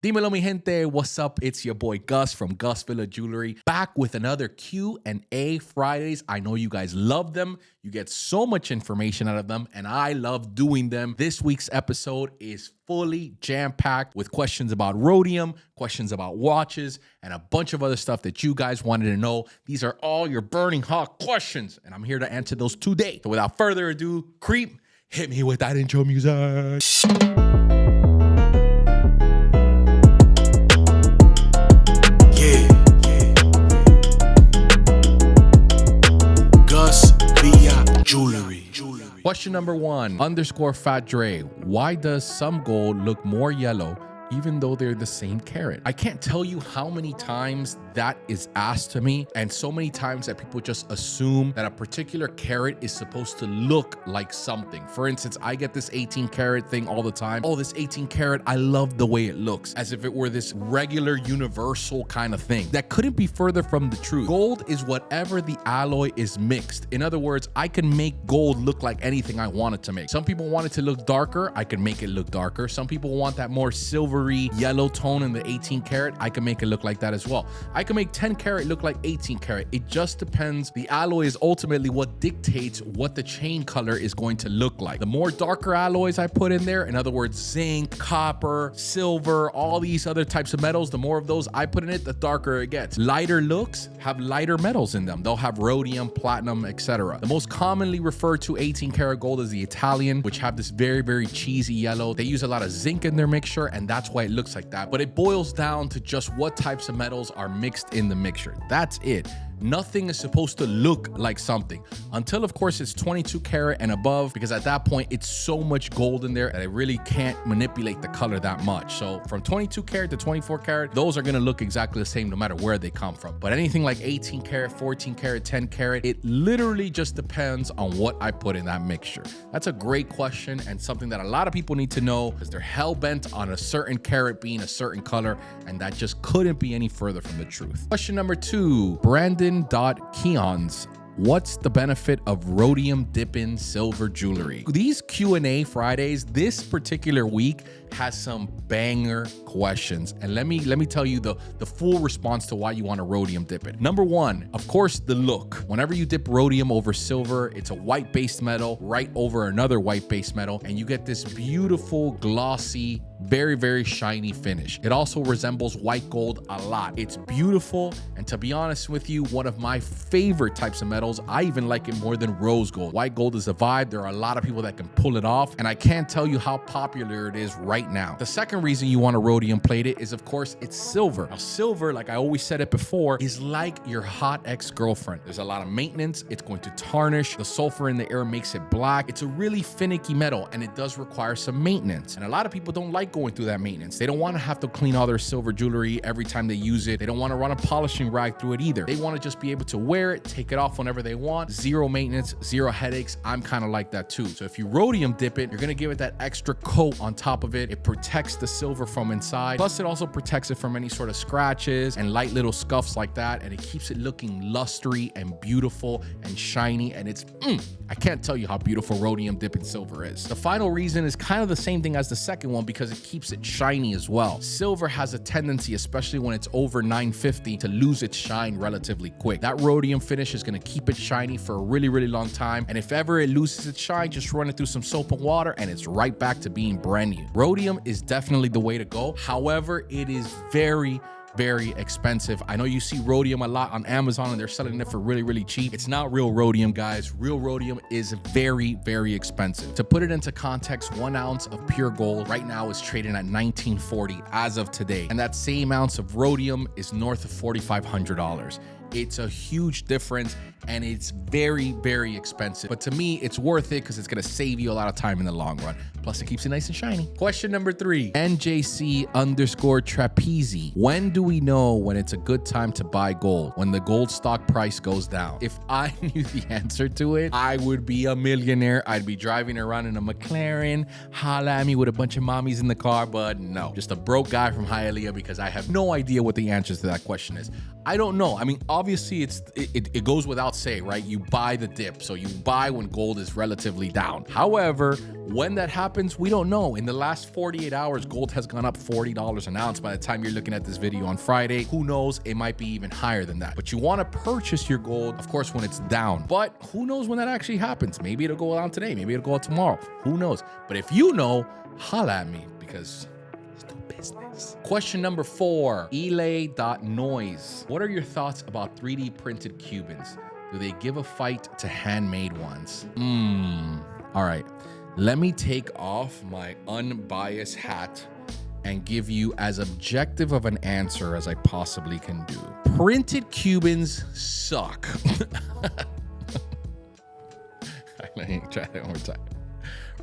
Dímelo mi gente, what's up? It's your boy Gus from GusVillaJewelry, back with another Q&A Fridays. I know you guys love them. You get so much information out of them, and I love doing them. This week's episode is fully jam-packed with questions about rhodium, questions about watches, and a bunch of other stuff that you guys wanted to know. These are all your burning hot questions, and I'm here to answer those today. So without further ado, creep, hit me with that intro music. Jewelry. Question number 1, _Fat Dre. Why does some gold look more yellow even though they're the same carat? I can't tell you how many times that is asked to me, and so many times that people just assume that a particular carat is supposed to look like something. For instance, I get this 18 karat thing all the time. Oh, this 18 karat, I love the way it looks, as if it were this regular universal kind of thing. That couldn't be further from the truth. Gold is whatever the alloy is mixed. In other words, I can make gold look like anything I want it to make. Some people want it to look darker, I can make it look darker. Some people want that more silvery yellow tone in the 18 karat, I can make it look like that as well. I can make 10 karat look like 18 karat. It just depends. The alloy is ultimately what dictates what the chain color is going to look like. The more darker alloys I put in there, in other words, zinc, copper, silver, all these other types of metals, the more of those I put in it, the darker it gets. Lighter looks have lighter metals in them. They'll have rhodium, platinum, etc. The most commonly referred to 18 karat gold is the Italian, which have this very, very cheesy yellow. They use a lot of zinc in their mixture, and that's why it looks like that. But it boils down to just what types of metals are mixed in the mixture. That's it. Nothing is supposed to look like something until, of course, it's 22 karat and above, because at that point it's so much gold in there and I really can't manipulate the color that much. So from 22 karat to 24 karat, those are going to look exactly the same no matter where they come from. But anything like 18 karat, 14 karat, 10 karat, it literally just depends on what I put in that mixture. That's a great question and something that a lot of people need to know, because they're hell-bent on a certain carat being a certain color, and that just couldn't be any further from the truth. Question number 2, Brandon.Keons. What's the benefit of rhodium dip-in silver jewelry? These Q&A Fridays, this particular week, has some banger questions. And let me tell you the full response to why you want to rhodium dip it. Number 1, of course, the look. Whenever you dip rhodium over silver, it's a white-based metal right over another white-based metal, and you get this beautiful, glossy, very, very shiny finish. It also resembles white gold a lot. It's beautiful, and to be honest with you, one of my favorite types of metals. I even like it more than rose gold. White gold is a vibe. There are a lot of people that can pull it off, and I can't tell you how popular it is right now. The second reason you want to rhodium plate it is, of course, it's silver. Now, silver, like I always said it before, is like your hot ex-girlfriend. There's a lot of maintenance. It's going to tarnish. The sulfur in the air makes it black. It's a really finicky metal, and it does require some maintenance. And a lot of people don't like going through that maintenance. They don't want to have to clean all their silver jewelry every time they use it. They don't want to run a polishing rag through it either. They want to just be able to wear it, take it off whenever they want. Zero maintenance, zero headaches. I'm kind of like that too. So if you rhodium dip it, you're going to give it that extra coat on top of it. It protects the silver from inside. Plus, it also protects it from any sort of scratches and light little scuffs like that. And it keeps it looking lusty and beautiful and shiny. And it's, I can't tell you how beautiful rhodium dipping silver is. The final reason is kind of the same thing as the second one, because it keeps it shiny as well. Silver has a tendency, especially when it's over 950, to lose its shine relatively quick. That rhodium finish is going to keep it shiny for a really, really long time. And if ever it loses its shine, just run it through some soap and water and it's right back to being brand new. Rhodium is definitely the way to go. However, it is very, very expensive. I know you see rhodium a lot on Amazon and they're selling it for really, really cheap. It's not real rhodium, guys. Real rhodium is very, very expensive. To put it into context, 1 ounce of pure gold right now is trading at $19.40 as of today. And that same ounce of rhodium is north of $4,500. It's a huge difference, and it's very, very expensive. But to me, it's worth it because it's going to save you a lot of time in the long run. Plus, it keeps it nice and shiny. Question number 3, NJC_Trapezi. When do we know when it's a good time to buy gold? When the gold stock price goes down? If I knew the answer to it, I would be a millionaire. I'd be driving around in a McLaren, holla at me with a bunch of mommies in the car, but no. Just a broke guy from Hialeah, because I have no idea what the answer to that question is. I don't know. I mean, obviously it goes without saying, right? You buy the dip. So you buy when gold is relatively down. However, when that happens, we don't know. In the last 48 hours, gold has gone up $40 an ounce. By the time you're looking at this video on Friday, who knows? It might be even higher than that. But you want to purchase your gold, of course, when it's down. But who knows when that actually happens? Maybe it'll go down today. Maybe it'll go out tomorrow. Who knows? But if you know, holla at me, because let's do business. Question number 4, Elay.noise. What are your thoughts about 3D printed Cubans? Do they give a fight to handmade ones? All right. Let me take off my unbiased hat and give you as objective of an answer as I possibly can do. Printed Cubans suck. Let me try that one more time.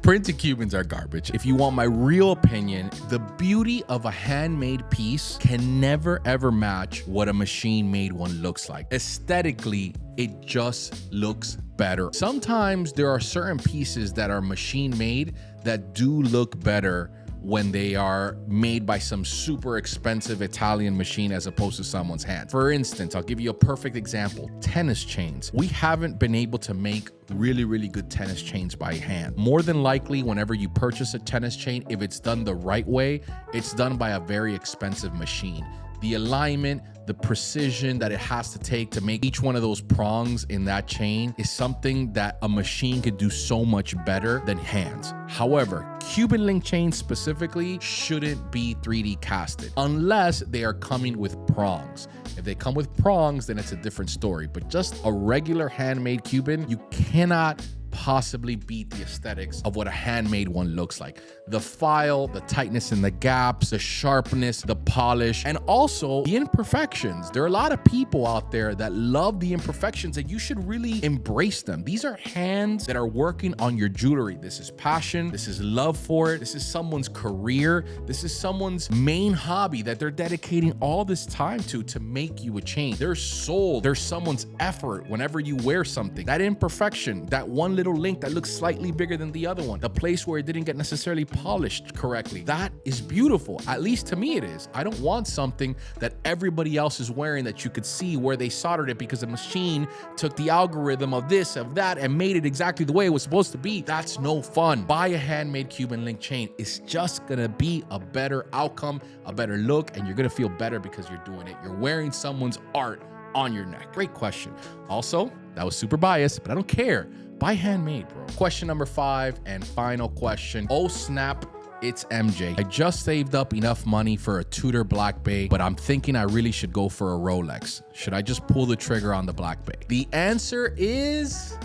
Printed Cubans are garbage. If you want my real opinion, the beauty of a handmade piece can never ever match what a machine-made one looks like. Aesthetically, it just looks better. Sometimes there are certain pieces that are machine-made that do look better when they are made by some super expensive Italian machine as opposed to someone's hand. For instance, I'll give you a perfect example, tennis chains. We haven't been able to make really, really good tennis chains by hand. More than likely, whenever you purchase a tennis chain, if it's done the right way, it's done by a very expensive machine. The alignment, the precision that it has to take to make each one of those prongs in that chain is something that a machine could do so much better than hands. However, Cuban link chains specifically shouldn't be 3D casted unless they are coming with prongs. If they come with prongs, then it's a different story. But just a regular handmade Cuban, you cannot possibly beat the aesthetics of what a handmade one looks like. The file, the tightness in the gaps, the sharpness, the polish, and also the imperfections. There are a lot of people out there that love the imperfections, and you should really embrace them. These are hands that are working on your jewelry. This is passion. This is love for it. This is someone's career. This is someone's main hobby that they're dedicating all this time to make you a chain. Their soul, there's someone's effort whenever you wear something. That imperfection, that one little link that looks slightly bigger than the other one, the place where it didn't get necessarily polished correctly, that is beautiful. At least to me it is. I don't want something that everybody else is wearing that you could see where they soldered it because the machine took the algorithm of this, of that, and made it exactly the way it was supposed to be. That's no fun. Buy a handmade Cuban link chain. It's just gonna be a better outcome, a better look, and you're gonna feel better because you're doing it. You're wearing someone's art on your neck. Great question. Also, that was super biased, but I don't care. Buy handmade, bro. Question number 5 and final question. Oh snap, it's MJ. I just saved up enough money for a Tudor Black Bay, but I'm thinking I really should go for a Rolex. Should I just pull the trigger on the Black Bay? The answer is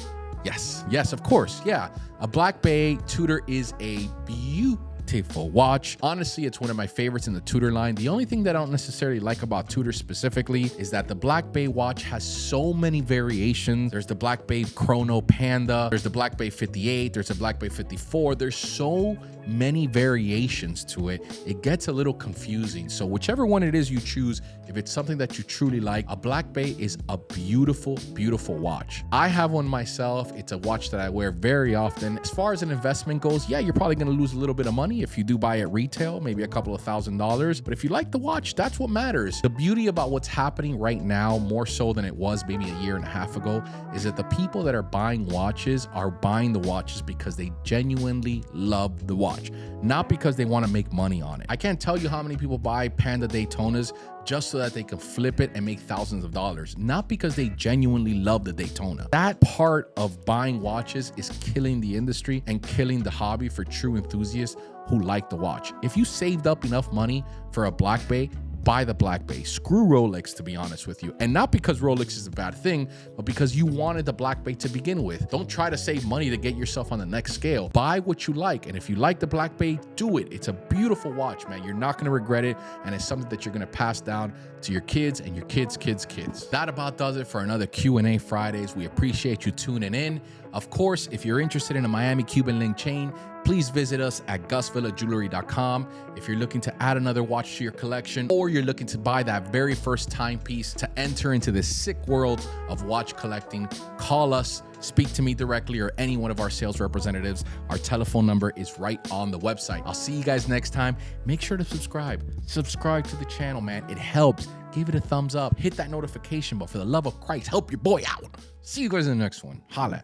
yes. Yes, of course. Yeah. A Black Bay Tudor is a beautiful watch. Honestly, it's one of my favorites in the Tudor line. The only thing that I don't necessarily like about Tudor specifically is that the Black Bay watch has so many variations. There's the Black Bay Chrono Panda, there's the Black Bay 58, there's a Black Bay 54. There's so many variations to it. It gets a little confusing. So whichever one it is you choose, if it's something that you truly like, a Black Bay is a beautiful, beautiful watch. I have one myself. It's a watch that I wear very often. As far as an investment goes, yeah, you're probably gonna lose a little bit of money if you do buy it retail, maybe a couple of $1,000s. But if you like the watch, that's what matters. The beauty about what's happening right now, more so than it was maybe a year and a half ago, is that the people that are buying watches are buying the watches because they genuinely love the watch, not because they want to make money on it. I can't tell you how many people buy Panda Daytonas just so that they can flip it and make thousands of dollars, not because they genuinely love the Daytona. That part of buying watches is killing the industry and killing the hobby for true enthusiasts who like the watch. If you saved up enough money for a Black Bay, buy the Black Bay. Screw Rolex, to be honest with you. And not because Rolex is a bad thing, but because you wanted the Black Bay to begin with. Don't try to save money to get yourself on the next scale. Buy what you like. And if you like the Black Bay, do it. It's a beautiful watch, man. You're not going to regret it. And it's something that you're going to pass down to your kids and your kids' kids' kids. That about does it for another Q&A Fridays. We appreciate you tuning in. Of course, if you're interested in a Miami Cuban link chain, please visit us at GusVillaJewelry.com. If you're looking to add another watch to your collection, or you're looking to buy that very first timepiece to enter into this sick world of watch collecting, call us, speak to me directly, or any one of our sales representatives. Our telephone number is right on the website. I'll see you guys next time. Make sure to subscribe to the channel, man. It helps give it a thumbs up, hit that notification bell. For the love of Christ, help your boy out. See you guys in the next one. Holla.